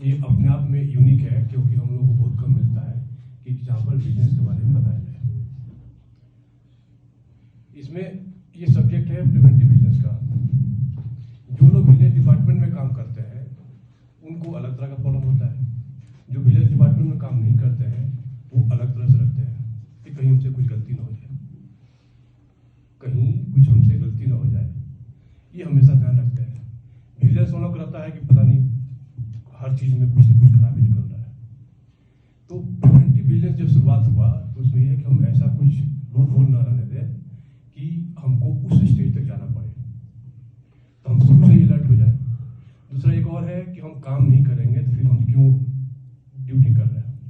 ये अपने आप में यूनिक है, क्योंकि हम लोगों को बहुत कम मिलता है कि जहाँ पर बिजनेस के बारे में बताया जाए। इसमें ये सब्जेक्ट है प्रिवेंटिव बिजनेस का। जो लोग बिजनेस डिपार्टमेंट में काम करते हैं उनको अलग तरह का प्रॉब्लम होता है, जो बिजनेस डिपार्टमेंट में काम नहीं करते हैं वो अलग तरह से रखते हैं कि कहीं हमसे कुछ गलती ना हो जाए, कहीं कुछ हमसे गलती ना हो जाए, ये हमेशा ध्यान रखते हैं। बिजनेस वालों को रहता है कि पता नहीं हर चीज में कुछ ना कुछ खराबी निकल रहा है। तो प्रिवेंटिव बिजनेस जब शुरुआत हुआ तो उसमें यह है कि हम ऐसा कुछ लूप होल ना रहने दें कि हमको उस स्टेज तक जाना पड़े, तो हम शुरू से अलर्ट हो जाए। दूसरा एक और है कि हम काम नहीं करेंगे तो फिर हम क्यों ड्यूटी कर रहे हैं।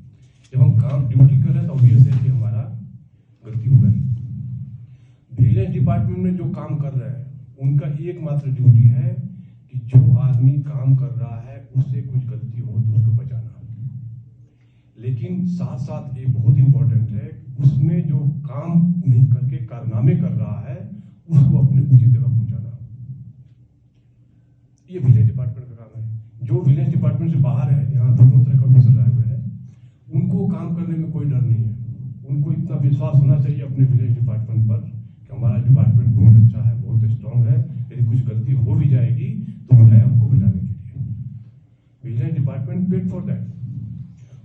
जब हम काम ड्यूटी कर रहे हैं तो ऑब्वियस है कि हमारा गलती हो गई। विजिलेंस डिपार्टमेंट में जो काम कर रहे हैं उनका एकमात्र ड्यूटी है कि जो आदमी काम कर रहा है उससे कुछ गलती हो तो उसको बचाना। लेकिन साथ साथ ये बहुत इंपॉर्टेंट है उसमें जो काम नहीं करके कारनामे कर रहा है उसको अपने उचित जगह पहुंचाना। ये विजिलेंस डिपार्टमेंट का काम है। जो विजिलेंस डिपार्टमेंट से बाहर है, यहाँ दोनों तरह का ऑफिसर आए हुए हैं, उनको काम करने में कोई डर नहीं है। उनको इतना विश्वास होना चाहिए अपने विजिलेंस डिपार्टमेंट पर कि हमारा डिपार्टमेंट बहुत अच्छा है, बहुत स्ट्रांग है, यदि कुछ गलती हो भी जाएगी तो वो है हमको बचाने के लिए। Vigilance department paid for that.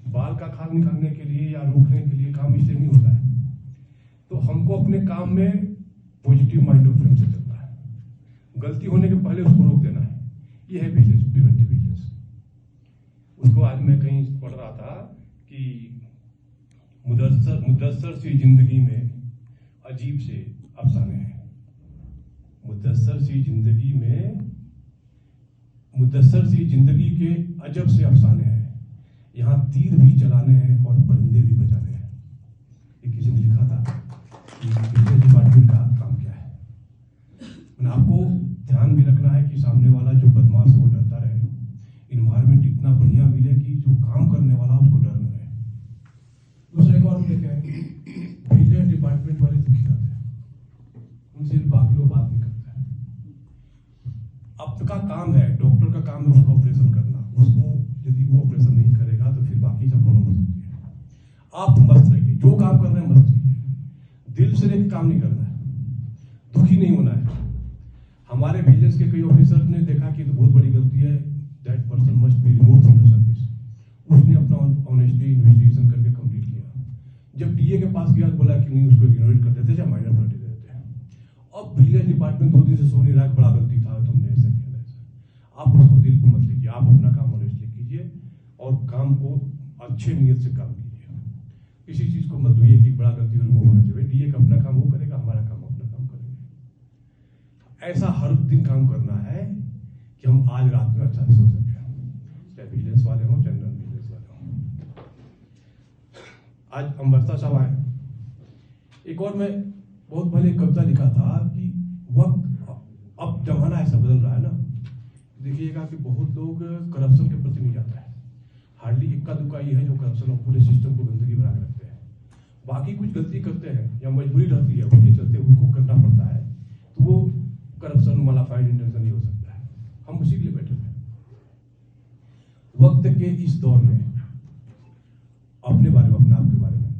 बाल का खाल निकालने के लिए या रोकने के लिए काम इसलिए नहीं होता है। तो हमको अपने काम में पॉजिटिव माइंड ऑफ फ्रेम से चलना है, गलती होने के पहले उसको रोक देना है। ये है बिजनेस, प्रिवेंटिव बिजनेस। उसको आज मैं कहीं पढ़ रहा था कि मुदस्सर सी जिंदगी में अजीब से अफसाने हैं। मुदस्सर सी जिंदगी के अजब से अफसाने हैं। यहाँ तीर भी चलाने हैं और परिंदे भी बचाने हैं। ये किसी ने लिखा था कि बिजनेस डिपार्टमेंट का काम क्या है। आपको ध्यान भी रखना है कि सामने वाला जो बदमाश है वो डरता रहे, इन्वायरमेंट इतना बढ़िया मिले कि जो काम करने वाला उसको डर न रहे। दूसरा एक और लेके आए, बिजनेस डिपार्टमेंट वाले दुखी रहते हैं, उनसे बाकी लोग बात नहीं करते हैं। आपका काम है, डॉक्टर का काम है उसको ऑपरेशन करना, उसको यदि वो ऑपरेशन नहीं करेगा तो फिर बाकी सब प्रॉब्लम हो सकती है। आप मस्त रहिए, जो काम कर रहे हैं मस्त कीजिए, दिल से लेकर काम नहीं करना है, दुखी नहीं होना है। हमारे बिजनेस के कई ऑफिसर ने देखा कि तो बहुत बड़ी गलती है, that person must be removed from the service. उसने अपना ऑनेस्टली इन्वेस्टिगेशन करके कंप्लीट किया। जब डीए के पास गया तो बोला कि नहीं, उसको इग्नोर कर देते या माइनर पेनल्टी दे देते हैं। अब विजिलेंस डिपार्टमेंट 2 दिन से सो नहीं रहा, बड़ा गलती था तुमने ऐसा किया। आप उसको दिल को मत लीजिए, आप अपना काम ऑनेस्टली कीजिए और काम को अच्छे नियत से काम कीजिए। किसी चीज को मत धोइए कि बड़ा गलती रिमूव होना चाहिए। डीए का अपना काम वो करेगा, हमारा काम अपना काम करेंगे। ऐसा हर दिन काम करना है कि हम आज रात में अच्छा से सो सके, चाहे बिजनेस वाले हों चाहे नॉन बिजनेस वाले हों। आज अमृता साहब आए। एक और मैं बहुत पहले कविता लिखा था कि वक्त, अब जमाना ऐसा बदल रहा है ना, देखिएगा कि बहुत लोग करप्शन के प्रति नहीं जाता है। हार्डली इक्का दुक्का ये है जो करप्शन और पूरे सिस्टम को गंदगी बना के रखते हैं। बाकी कुछ गलती करते हैं या मजबूरी रहती है, उनके चलते उनको करना पड़ता है, तो वो करप्शन वाला फाइड इंटेंशन नहीं हो सकता है। हम उसी के लिए बैठे हैं। वक्त के इस दौर में, अपने बारे में, अपने आप के बारे में,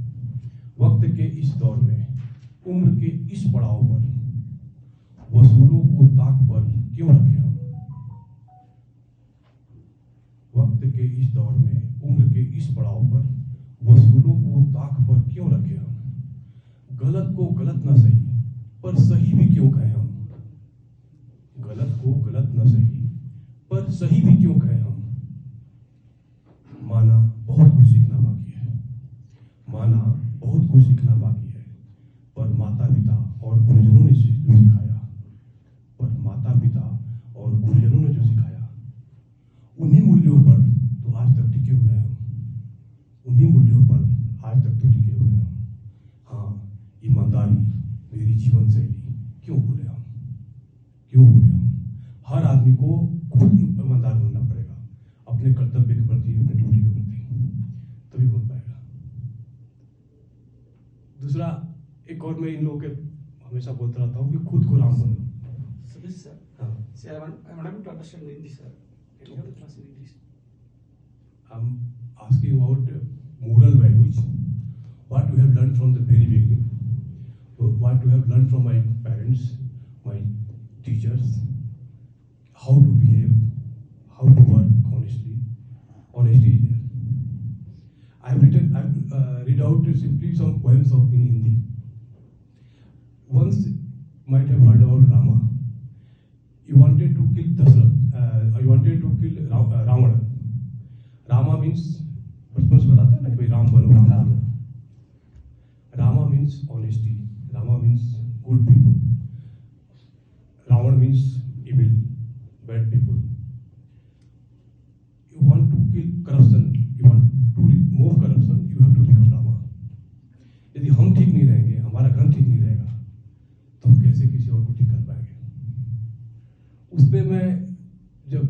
वक्त के इस दौर में, उम्र के इस पड़ाव पर वसूलों को ताक पर क्यों रखे हम। वक्त के इस दौर में, उम्र के इस पड़ाव पर वसूलों को ताक पर क्यों रखे हम। गलत को गलत न सही पर सही भी क्यों कहें हम। गलत को गलत न सही पर सही भी क्यों कहें हम। माना बहुत कुछ सीखना बाकी है, माना बहुत कुछ सीखना बाकी है, पर माता पिता और गुरुजनों ने जो सिखाया, पर माता पिता और गुरुजनों ने जो सिखाया, उन्हीं मूल्यों पर तो आज तक टिके हुए हैं हम। उन्हीं मूल्यों पर आज तक तो टिके हुए हैं हम। हाँ, ईमानदारी मेरी जीवन शैली, क्यों भूले हम, क्यों भूले हम। हर आदमी को खुद ईमानदार बनना पड़ेगा अपने कर्तव्य के प्रति, अपने ड्यूटी के प्रति, तभी बन पाएगा। दूसरा एक और मैं इन लोगों के हमेशा बोलता रहता हूँ कि खुद को राम बनो। So this, sir, हाँ, see, I'm unable to understand in English, sir. Can you have the class in English? I'm asking about moral values, what you have learned from the very beginning, what you have learned from my parents, my teachers, how to behave, how to work honestly. Honesty is there. I've read out simply some poems in Hindi. Once might have heard about Rama. He wanted to kill Dasarath. He wanted to kill Ravana. Rama means बचपन से बताता है ना कि भाई राम बनो राम बनो. Rama means honesty. Rama means good people. Ravana means evil, bad people. You want to kill corruption. You want to remove corruption. You have to become Rama. यदि हम ठीक नहीं रहेंगे, हमारा घर ठीक नहीं रहेगा, तो हम कैसे किसी और को ठीक कर पाएंगे? उस पे मैं जब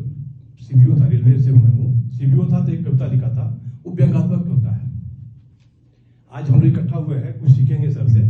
सीबीओ था, रेलवे से मैं हूँ, सीबीओ था तो एक कविता लिखा था, वो व्यंग्यात्मक कविता है. आज हम लोग इकट्ठा हुए हैं, कुछ सीखेंगे सर से.